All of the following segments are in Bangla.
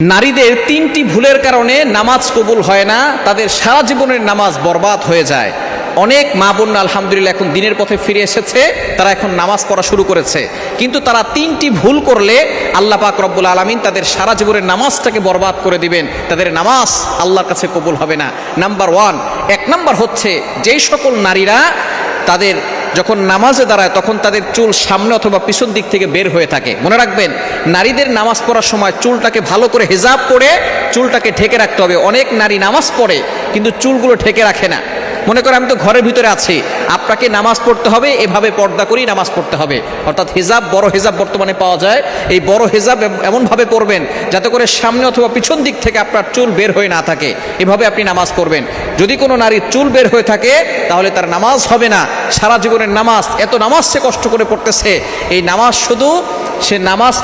নারীদের তিনটি ভুলের কারণে নামাজ কবুল হয় না, তাদের সারা জীবনের নামাজ বরবাদ হয়ে যায়। অনেক মা বোন আলহামদুলিল্লাহ এখন দিনের পথে ফিরে এসেছে, তারা এখন নামাজ পড়া শুরু করেছে, কিন্তু তারা তিনটি ভুল করলে আল্লাহ পাক রব্বুল আলামিন তাদের সারা জীবনের নামাজটাকে বরবাদ করে দিবেন, তাদের নামাজ আল্লাহর কাছে কবুল হবে না। নাম্বার ওয়ান, এক নাম্বার হচ্ছে যেই সকল নারীরা তাদের যখন নামাজে দাঁড়ায় তখন তাদের চুল সামনে অথবা পিছন দিক থেকে বের হয়ে থাকে। মনে রাখবেন, নারীদের নামাজ পড়ার সময় চুলটাকে ভালো করে হিজাব করে চুলটাকে ঢেকে রাখতে হবে। অনেক নারী নামাজ পড়ে কিন্তু চুলগুলো ঢেকে রাখে না, মনে করে আমি তো ঘরের ভিতরে আছি। আপনাকে নামাজ পড়তে হবে, এভাবে পর্দা করেই নামাজ পড়তে হবে, অর্থাৎ হিজাব, বড় হিজাব বর্তমানে পাওয়া যায়। এই বড় হিজাব এমনভাবে পড়বেন যাতে করে সামনে অথবা পিছন দিক থেকে আপনার চুল বের হয়ে না থাকে, এভাবে আপনি নামাজ পড়বেন। যদি কোনো নারীর চুল বের হয়ে থাকে তাহলে তার নামাজ হবে না। সারা জীবনের নামাজ, এত নামাজ সে কষ্ট করে পড়তেছে, এই নামাজ শুধু সে নামাজ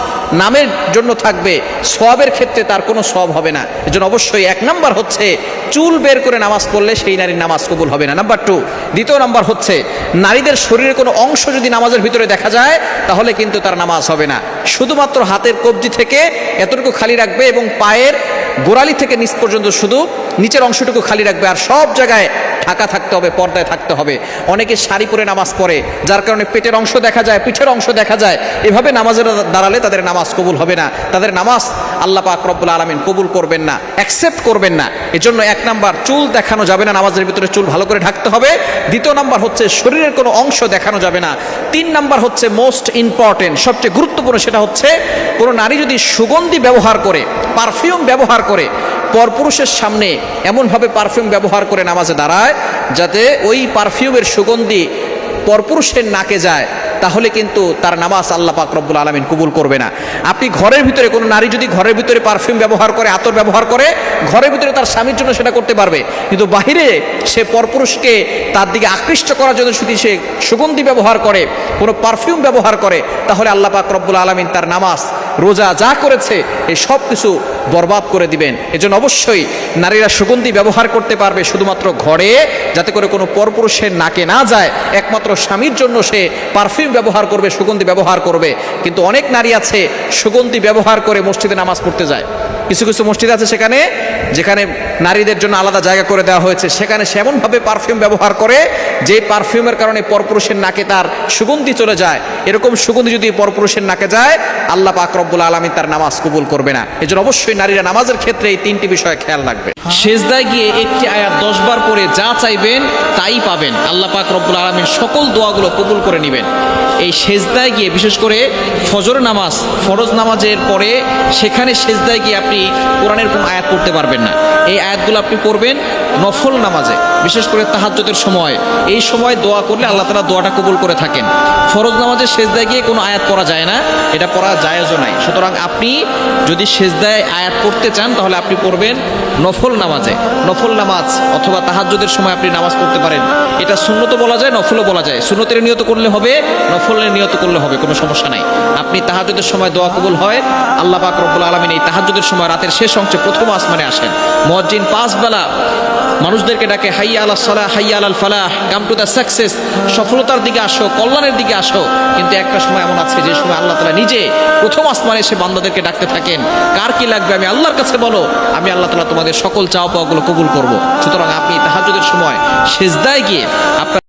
নামের জন্য থাকবে, সওয়াবের ক্ষেত্রে তার কোনো সওয়াব হবে না। এজন্য অবশ্যই এক নাম্বার হচ্ছে চুল বের করে নামাজ পড়লে সেই নারীর নামাজ কবুল হবে না। নাম্বার টু, দ্বিতীয় নাম্বার হচ্ছে নারীদের শরীরের কোনো অংশ যদি নামাজের ভিতরে দেখা যায় তাহলে কিন্তু তার নামাজ হবে না। শুধুমাত্র হাতের কবজি থেকে এতটুকু খালি রাখবে এবং পায়ের গোড়ালি থেকে নিচ পর্যন্ত শুধু নিচের অংশটুকু খালি রাখবে, আর সব জায়গায় ঢাকা থাকতে হবে, পর্দায় থাকতে হবে। অনেকে শাড়ি পরে নামাজ পড়ে, যার কারণে পেটের অংশ দেখা যায়, পিঠের অংশ দেখা যায়। এভাবে নামাজের দাঁড়ালে তাদের নামাজ কবুল হবে না, তাদের নামাজ আল্লাহ পাক রব্বুল আলামিন কবুল করবেন না, অ্যাকসেপ্ট করবেন না। এজন্য এক নাম্বার, চুল দেখানো যাবে না, নামাজের ভিতরে চুল ভালো করে ঢাকতে হবে। দ্বিতীয় নাম্বার হচ্ছে শরীরের কোনো অংশ দেখানো যাবে না। তিন নাম্বার হচ্ছে মোস্ট ইম্পর্টেন্ট, সবচেয়ে গুরুত্বপূর্ণ, সেটা হচ্ছে কোনো নারী যদি সুগন্ধি ব্যবহার করে, পারফিউম ব্যবহার করে, পরপুরুষের সামনে এমনভাবে পারফিউম ব্যবহার করে নামাজে দাঁড়ায় যাতে ওই পারফিউমের সুগন্ধি পরপুরুষের নাকে যায়, তাহলে কিন্তু তার নামাজ আল্লাহ পাক রব্বুল আলামিন কবুল করবে না। আপনি ঘরের ভিতরে, কোনো নারী যদি ঘরের ভিতরে পারফিউম ব্যবহার করে, আতর ব্যবহার করে, ঘরের ভিতরে তার স্বামীর জন্য সেটা করতে পারবে, কিন্তু বাহিরে সে পরপুরুষকে তার দিকে আকৃষ্ট করার জন্য যদি সে সুগন্ধি ব্যবহার করে, কোনো পারফিউম ব্যবহার করে, তাহলে আল্লাহ পাক রব্বুল আলামিন তার নামাজ, রোজা যা করেছে এই সব কিছু বরবাদ করে দিবেন। এজন্য অবশ্যই নারীরা সুগন্ধি ব্যবহার করতে পারবে শুধুমাত্র ঘরে, যাতে করে কোনো পরপুরুষের নাকে না যায়। একমাত্র স্বামীর জন্য সে পারফিউম ব্যবহার করবে, সুগন্ধি ব্যবহার করবে। কিন্তু অনেক নারী আছে সুগন্ধি ব্যবহার করে মসজিদে নামাজ পড়তে যায়। কিছু কিছু মসজিদ আছে সেখানে, যেখানে নারীদের জন্য আলাদা জায়গা করে দেওয়া হয়েছে, সেখানে সে এমনভাবে পারফিউম ব্যবহার করে যে পারফিউমের কারণে পরপুরুষের নাকে তার সুগন্ধি চলে যায়। এরকম সুগন্ধি যদি পরপুরুষের নাকে যায়, আল্লাহ পাক রব্বুল আলামিন তার নামাজ কবুল করবে না। এজন্য অবশ্যই নারীরা নামাজের ক্ষেত্রে এই তিনটি বিষয় খেয়াল রাখবে। সেজদায় গিয়ে একটি আয়াত 10 বার পড়ে যা চাইবেন তাই পাবেন, আল্লাহ পাক রব্বুল আলামিন সকল দোয়াগুলো কবুল করে নেবেন। এই সেজদায় গিয়ে, বিশেষ করে ফজর নামাজ, ফরজ নামাজের পরে সেখানে সেজদায় গিয়ে আপনি কোরআনের কোনো আয়াত পড়তে পারবেন না। এই আয়াতগুলো আপনি পড়বেন নফল নামাজে, বিশেষ করে তাহাজ্জুদের সময়। এই সময় দোয়া করলে আল্লাহ তাআলা দোয়াটা কবুল করে থাকেন। ফরজ নামাজে সেজদায় গিয়ে কোনো আয়াত পড়া যায় না, এটা পড়া জায়েজও নাই। সুতরাং আপনি যদি সেজদায় আয়াত পড়তে চান তাহলে আপনি পড়বেন নফল নামাজে। নফল নামাজ অথবা তাহাজ্জুদের সময় আপনি নামাজ পড়তে পারেন। এটা সুন্নতও বলা যায়, নফলও বলা যায়। সুন্নতের নিয়ত করলে হবে, নফলের নিয়ত করলে হবে, কোনো সমস্যা নাই। আপনি তাহাজ্জুদের সময় দোয়া কবুল হয়, আল্লাহ পাক রব্বুল আলামিন এই তাহাজ্জুদের সময় রাতের শেষ অংশে প্রথম আসমানে আসেন। মুয়াজ্জিন 5 বেলা মানুষদেরকে ডাকে, হাইয়া আলাস সালাহ, হাইয়া আলাল ফালাহ, কাম টু দ্য সাকসেস, সফলতার দিকে আসো, কল্যাণের দিকে আসো। কিন্তু একটা সময় এমন আছে যে সময় আল্লাহ তাআলা নিজে প্রথম আসমানে এসে বান্দাদেরকে ডাকতে থাকেন, কার কি লাগবে আমি আল্লাহর কাছে বলো, আমি আল্লাহ তাআলা তোমাদের সকল চাওয়া পাওয়াগুলো কবুল করব। সুতরাং আপনি তাহাজ্জুদের সময় সেজদায় গিয়ে আপনার